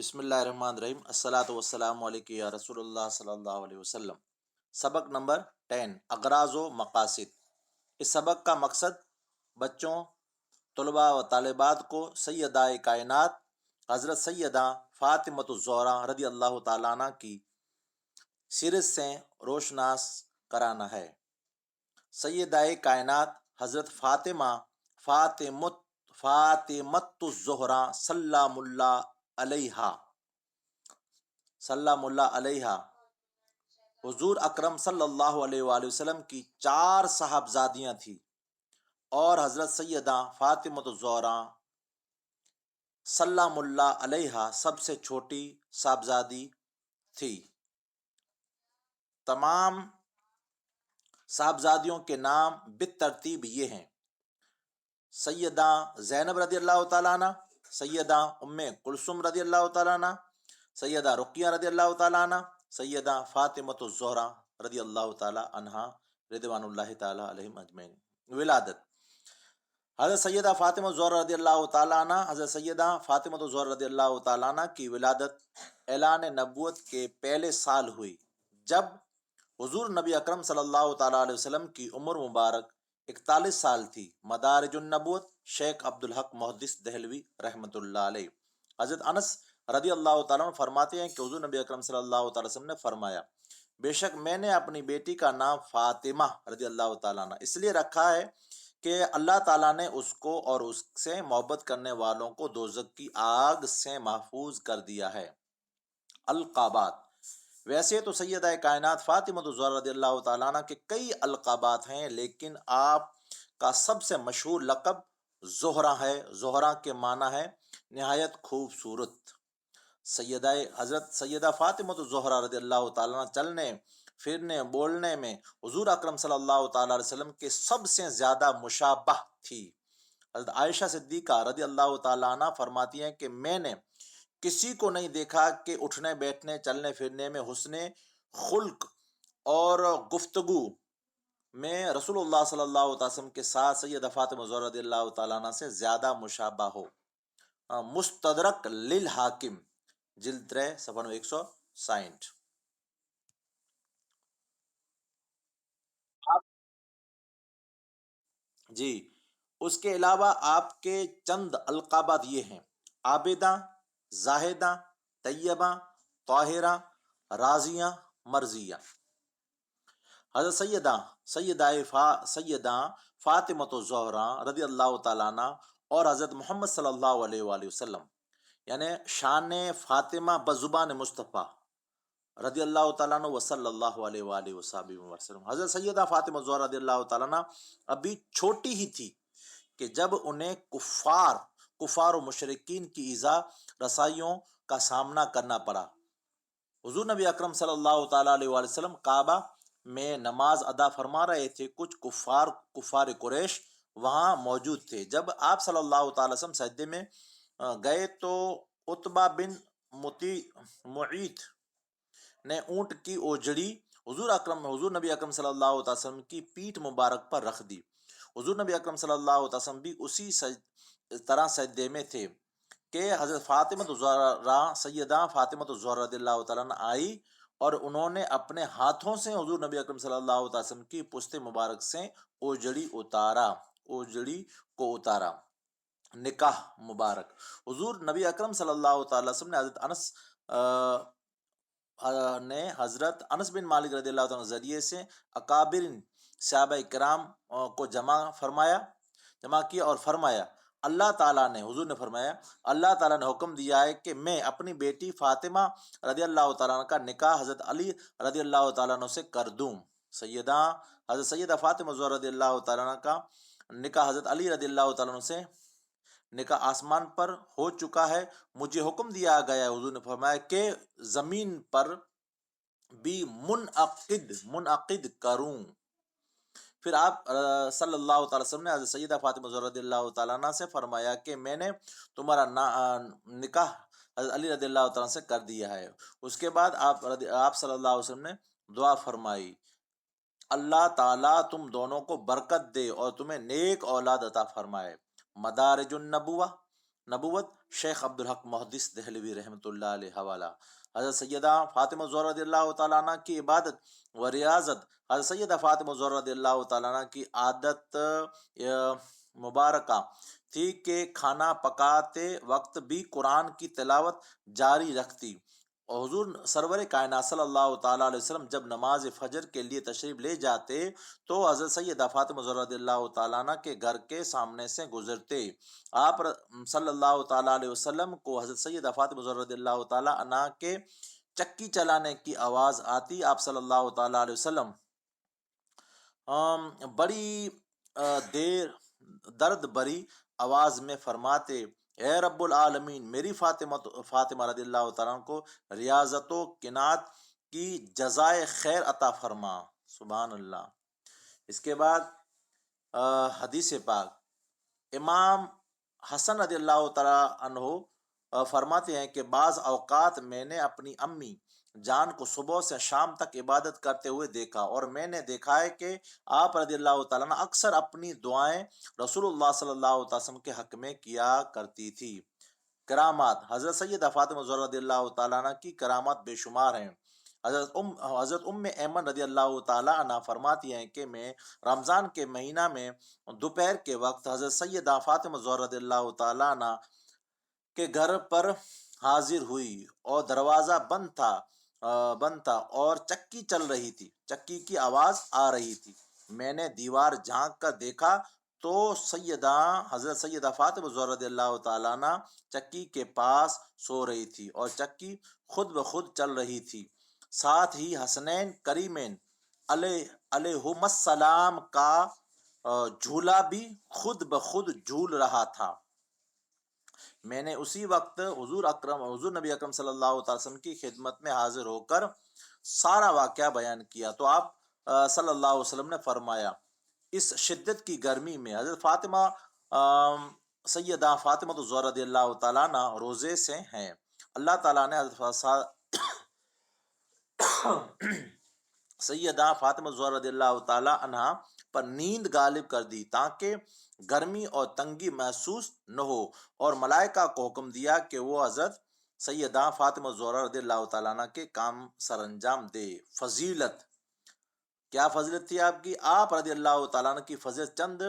بسم اللہ الرحمن الرحیم الصلاۃ والسلام علیکم یا رسول اللہ صلی اللہ علیہ وسلم۔ سبق نمبر 10 اغراض و مقاصد۔ اس سبق کا مقصد بچوں، طلباء و طالبات کو سیدہ کائنات حضرت سیدہ فاطمۃ الزہرا رضی اللہ تعالیٰ عنہ کی سیرت سے روشناس کرانا ہے۔ سیدہ کائنات حضرت فاطمۃ الزہرا سلام اللہ علیہا حضور اکرم صلی اللہ علیہ وآلہ وسلم کی 4 صاحبزادیاں تھیں اور حضرت سیدہ فاطمۃ الزہرا سلام اللہ علیہا سب سے چھوٹی صاحبزادی تھی۔ تمام صاحبزادیوں کے نام بالترتیب یہ ہیں: سیدہ زینب رضی اللہ تعالیٰ عنہ، سیدہ ام کلثوم رضی اللہ تعالیٰ عنہ، سیدہ رقیہ رضی اللہ تعالیٰ عنہ، سیدہ فاطمۃ الزہرا رضی اللہ تعالیٰ عنہا رضوان اللہ تعالیٰ علیہم اجمعین۔ ولادت: حضرت سیدہ فاطمہ الزہرا رضی اللہ تعالیٰ عنہ حضرت سیدہ فاطمۃ الزہرا رضی اللہ تعالیٰ عنہ کی ولادت اعلان نبوت کے پہلے سال ہوئی، جب حضور نبی اکرم صلی اللہ تعالیٰ علیہ وسلم کی عمر مبارک 41 سال تھی۔ مدارج النبوت شیخ عبدالحق محدث دہلوی رحمۃ اللہ علیہ۔ حضرت انس رضی اللہ تعالیٰ عنہ فرماتے ہیں کہ حضور نبی اکرم صلی اللہ تعالیٰ وسلم نے فرمایا، بے شک میں نے اپنی بیٹی کا نام فاطمہ رضی اللہ تعالیٰ عنہ اس لیے رکھا ہے کہ اللہ تعالیٰ نے اس کو اور اس سے محبت کرنے والوں کو دوزخ کی آگ سے محفوظ کر دیا ہے۔ القابات: ویسے تو سیدہ کائنات فاطمۃ الزہرا رضی اللہ تعالیٰ عنہ کے کئی القابات ہیں، لیکن آپ کا سب سے مشہور لقب زہرا ہے۔ زہرا کے معنی ہے نہایت خوبصورت۔ حضرت سیدہ فاطمۃ الزہرا رضی اللہ تعالیٰ عنہ چلنے پھرنے بولنے میں حضور اکرم صلی اللہ تعالیٰ علیہ وسلم کے سب سے زیادہ مشابہ تھی۔ حضرت عائشہ صدیقہ رضی اللہ تعالیٰ عنہ فرماتی ہیں کہ میں نے کسی کو نہیں دیکھا کہ اٹھنے بیٹھنے چلنے پھرنے میں حسن خلق اور گفتگو میں رسول اللہ صلی اللہ علیہ وسلم کے ساتھ سیدہ فاطمہ الزہرا رضی اللہ تعالیٰ عنہ سے زیادہ مشابہ ہو۔ مستدرک للحاکم جلد 3 صفحہ 160۔ جی، اس کے علاوہ آپ کے چند القابات یہ ہیں: عابدہ، زاہدہ، طیبہ، طاہرہ، راضیہ، مرضیہ۔ حضرت سیدہ فاطمۃ الزہرا رضی اللہ تعالیٰ عنہ اور حضرت محمد صلی اللہ علیہ وآلہ وسلم یعنی شان فاطمہ بزبان مصطفیٰ رضی اللہ تعالیٰ عنہ وصلی اللہ علیہ وآلہ وسلم۔ حضرت سیدہ فاطمہ الزہرا رضی اللہ تعالیٰ عنہ ابھی چھوٹی ہی تھی کہ جب انہیں کفار و مشرکین کی ایذا رسائیوں کا سامنا کرنا پڑا۔ حضور نبی اکرم صلی اللہ تعالیٰ علیہ وآلہ وسلم کعبہ میں نماز ادا فرما رہے تھے۔ کچھ کفار قریش وہاں موجود تھے۔ جب آپ صلی اللہ تعالیٰ وسلم سجدے میں گئے تو عتبہ بن معیط نے اونٹ کی اوجڑی حضور نبی اکرم صلی اللہ علیہ وسلم کی پیٹھ مبارک پر رکھ دی۔ حضور نبی اکرم صلی اللہ علیہ وسلم بھی اسی طرح سجدے میں تھے کہ حضرت سیدہ فاطمۃ الزہرا رضی اللہ تعالیٰ عنہ آئی اور انہوں نے اپنے ہاتھوں سے حضور نبی اکرم صلی اللہ علیہ وسلم کی پشت مبارک سے اوجڑی کو اتارا۔ نکاح مبارک: حضور نبی اکرم صلی اللہ تعالیٰ وسلم نے حضرت انس بن مالک رضی اللہ عنہ ذریعے سے اکابر صحابہ کرام کو جمع کیا اور فرمایا، حضور نے فرمایا، اللہ تعالیٰ نے حکم دیا ہے کہ میں اپنی بیٹی فاطمہ رضی اللہ تعالیٰ عنہ کا نکاح حضرت علی رضی اللہ تعالیٰ عنہ سے کر دوں۔ حضرت سیدہ فاطمہ الزہرا رضی اللہ تعالیٰ عنہ کا نکاح حضرت علی رضی اللہ تعالیٰ عنہ سے نکاح آسمان پر ہو چکا ہے، مجھے حکم دیا گیا ہے، حضور نے فرمایا، کہ زمین پر بھی منعقد کروں۔ پھر آپ صلی اللہ تعالی وسلم نے حضرت سیدہ فاطمہ الزہرا رضی اللہ تعالیٰ عنہ سے فرمایا کہ میں نے تمہارا نکاح حضرت علی رضی اللہ تعالیٰ سے کر دیا ہے۔ اس کے بعد آپ صلی اللہ علیہ وسلم نے دعا فرمائی، اللہ تعالیٰ تم دونوں کو برکت دے اور تمہیں نیک اولاد عطا فرمائے۔ مدارج النبوہ نبوت شیخ عبدالحق محدث دہلوی رحمۃ اللہ علیہ حوالہ۔ حضرت سیدہ فاطمہ زہرا رضی اللہ تعالیٰ عنہ کی عبادت و ریاضت۔ حضرت سیدہ فاطمہ زہرا رضی اللہ تعالیٰ عنہ کی عادت مبارکہ تھی کہ کھانا پکاتے وقت بھی قرآن کی تلاوت جاری رکھتی، اور حضور سرور کائنات صلی اللہ تعالیٰ علیہ وسلم جب نماز فجر کے لیے تشریف لے جاتے تو حضرت سیدہ فاطمہ زہرا رضی اللہ تعالیٰ عنہ کے گھر کے سامنے سے گزرتے۔ آپ صلی اللہ تعالیٰ علیہ وسلم کو حضرت سیدہ فاطمہ زہرا رضی اللہ تعالیٰ عنہ کے چکی چلانے کی آواز آتی۔ آپ صلی اللہ تعالیٰ علیہ وسلم بڑی دیر درد بری آواز میں فرماتے، اے رب العالمین، میری فاطمہ رضی اللہ تعالیٰ عنہ کو ریاضت و قناعت کی جزائے خیر عطا فرما۔ سبحان اللہ۔ اس کے بعد حدیث پاک، امام حسن رضی اللہ تعالیٰ عنہ فرماتے ہیں کہ بعض اوقات میں نے اپنی امی جان کو صبح سے شام تک عبادت کرتے ہوئے دیکھا، اور میں نے دیکھا ہے کہ آپ رضی اللہ تعالیٰ عنہ اکثر اپنی دعائیں رسول اللہ صلی اللہ علیہ وسلم کے حق میں کیا کرتی تھی۔ کرامات، حضرت سیدہ فاطمہ زہرا رضی اللہ تعالیٰ عنہ کی کرامات بے شمار ہیں۔ حضرت ایمن رضی اللہ تعالیٰ عنہ فرماتی ہیں کہ میں رمضان کے مہینہ میں دوپہر کے وقت حضرت سیدہ فاطمہ زہرا رضی اللہ تعالیٰ عنہ کے گھر پر حاضر ہوئی، اور دروازہ بند تھا اور چکی چل رہی تھی، چکی کی آواز آ رہی تھی۔ میں نے دیوار جھانک کر دیکھا تو حضرت سیدہ فاطمہ زہرا رضی اللہ تعالیٰ عنہ چکی کے پاس سو رہی تھی، اور چکی خود بخود چل رہی تھی۔ ساتھ ہی حسنین کریمین علیہم السلام کا جھولا بھی خود بخود جھول رہا تھا۔ میں نے اسی وقت حضور نبی اکرم صلی اللہ علیہ وسلم کی خدمت میں حاضر ہو کر سارا واقعہ بیان کیا، تو آپ صلی اللہ علیہ وسلم نے فرمایا، اس شدت کی گرمی میں حضرت سیدہ فاطمہ زہرا رضی اللہ تعالیٰ عنہ روزے سے ہیں۔ اللہ تعالیٰ نے حضرت سیدہ فاطمہ زہرا رضی اللہ تعالیٰ عنہ پر نیند غالب کر دی تاکہ گرمی اور تنگی محسوس نہ ہو، اور ملائکہ کو حکم دیا کہ وہ حضرت سیدہ فاطمہ زہرا رضی اللہ تعالیٰ عنہ کے کام سر انجام دے۔ فضیلت، کیا فضیلت تھی آپ کی؟ آپ رضی اللہ تعالیٰ عنہ کی فضیلت چند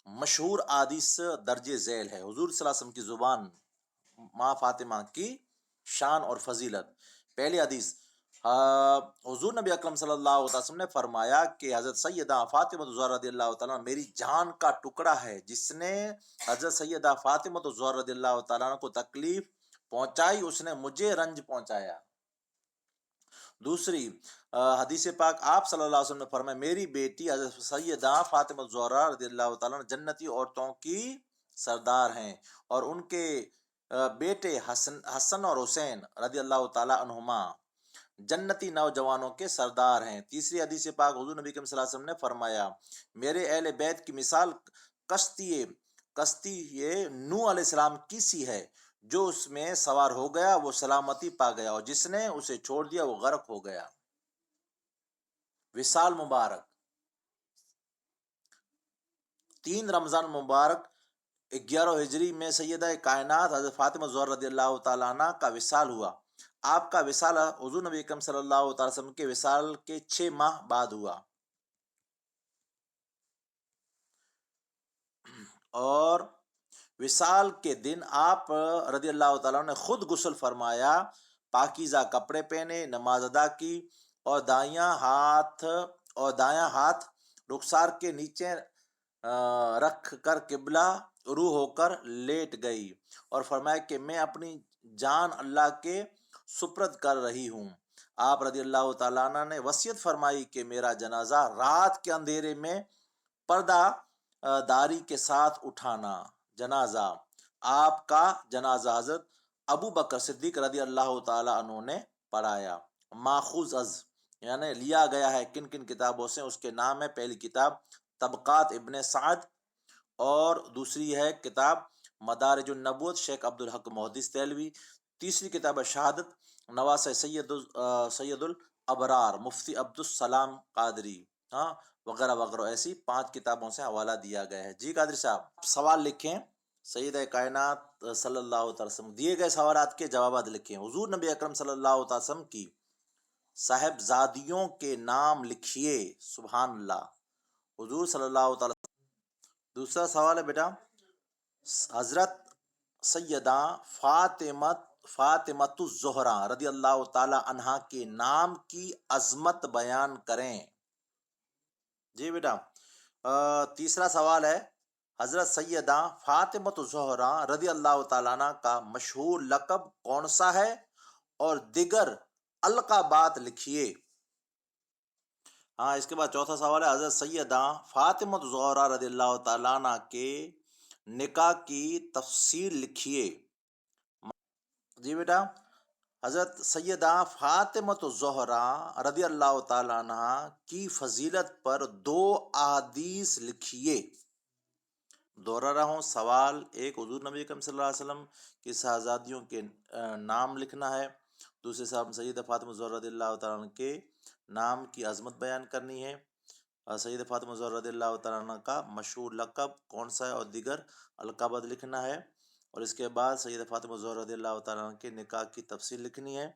مشہور احادیث درج ذیل ہے۔ حضور صلی اللہ علیہ وسلم کی زبان ماں فاطمہ کی شان اور فضیلت۔ پہلی حدیث، حضور نبی اکرم صلی اللہ علیہ وسلم نے فرمایا کہ حضرت سیدہ فاطمہ زہرا رضی اللہ تعالیٰ میری جان کا ٹکڑا ہے، جس نے حضرت سیدہ فاطمہ زہرا رضی اللہ تعالیٰ کو تکلیف پہنچائی اس نے مجھے رنج پہنچایا۔ دوسری حدیث پاک، آپ صلی اللہ علیہ وسلم نے فرمایا، میری بیٹی حضرت سیدہ فاطمہ زہرا رضی اللہ تعالیٰ جنتی عورتوں کی سردار ہیں، اور ان کے بیٹے حسن اور حسین رضی اللہ تعالیٰ عنہما جنتی نوجوانوں کے سردار ہیں۔ تیسری حدیث پاک، حضور نبی صلی اللہ علیہ وسلم نے فرمایا، میرے اہل بیت کی مثال کشتی نوح علیہ السلام کی سی ہے، جو اس میں سوار ہو گیا وہ سلامتی پا گیا، اور جس نے اسے چھوڑ دیا وہ غرق ہو گیا۔ وصال مبارک، 3 رمضان مبارک 11 ہجری میں سیدہ کائنات حضرت فاطمہ زہرا رضی اللہ تعالیٰ عنہ کا وصال ہوا۔ آپ کا وصال حضور نبی اکرم صلی اللہ علیہ وسلم کے وصال کے 6 ماہ بعد ہوا، اور وصال کے دن آپ رضی اللہ تعالیٰ نے خود غسل فرمایا، پاکیزہ کپڑے پہنے، نماز ادا کی، اور دایاں ہاتھ رخسار کے نیچے رکھ کر قبلہ رو ہو کر لیٹ گئی، اور فرمایا کہ میں اپنی جان اللہ کے سپرد کر رہی ہوں۔ آپ رضی اللہ تعالیٰ عنہ نے وصیت فرمائی کہ میرا جنازہ رات کے اندھیرے میں پردہ داری کے ساتھ اٹھانا۔ جنازہ، آپ کا جنازہ حضرت ابو بکر صدیق رضی اللہ تعالیٰ عنہ نے پڑھایا۔ ماخوذ از، یعنی لیا گیا ہے کن کن کتابوں سے، اس کے نام ہے، پہلی کتاب طبقات ابن سعد، اور دوسری ہے کتاب مدارج النبوت شیخ عبدالحق محدث دہلوی، تیسری کتاب شہادت نواسہ سید الابرار مفتی عبدالسلام قادری، وغیرہ وغیرہ، ایسی 5 کتابوں سے حوالہ دیا گیا ہے۔ جی قادری صاحب، سوال لکھیں، سید کائنات صلی اللہ تعالی وسلم دیے گئے سوالات کے جوابات لکھے ہیں۔ حضور نبی اکرم صلی اللہ تعالی وسلم کی صاحبزادیوں کے نام لکھیے۔ سبحان اللہ، حضور صلی اللہ تعالی وسلم۔ دوسرا سوال ہے بیٹا، حضرت سیدہ فاطمۃ الزہرا رضی اللہ تعالی عنہا کے نام کی عظمت بیان کریں۔ جی بیٹا، تیسرا سوال ہے، حضرت سیدہ فاطمۃ الزہرا رضی اللہ تعالیٰ عنہ کا مشہور لقب کون سا ہے اور دیگر القابات لکھیے۔ ہاں، اس کے بعد چوتھا سوال ہے، حضرت سیدہ فاطمۃ الزہرا رضی اللہ تعالیٰ عنہ کے نکاح کی تفصیل لکھیے۔ جی بیٹا، حضرت سیدہ فاطمۃ الزہرا رضی اللہ تعالیٰ عنہ کی فضیلت پر 2 احادیث لکھیے۔ دوہرا رہا ہوں، سوال ایک، حضور نبی اکرم صلی اللہ علیہ وسلم کی صاحبزادیوں کے نام لکھنا ہے۔ دوسرے صاحب سیدہ فاطمہ الزہرا رضی اللہ تعالیٰ عنہ کے نام کی عظمت بیان کرنی ہے۔ سیدہ فاطمہ الزہرا رضی اللہ تعالیٰ عنہ کا مشہور لقب کون سا ہے اور دیگر القابات لکھنا ہے۔ اور اس کے بعد سیدہ فاطمہ الزہرا رضی اللہ تعالیٰ عنہ کے نکاح کی تفصیل لکھنی ہے۔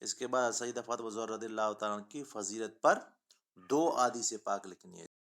اس کے بعد سیدہ فاطمہ الزہرا رضی اللہ تعالیٰ عنہ کی فضیلت پر 2 احادیث پاک لکھنی ہے۔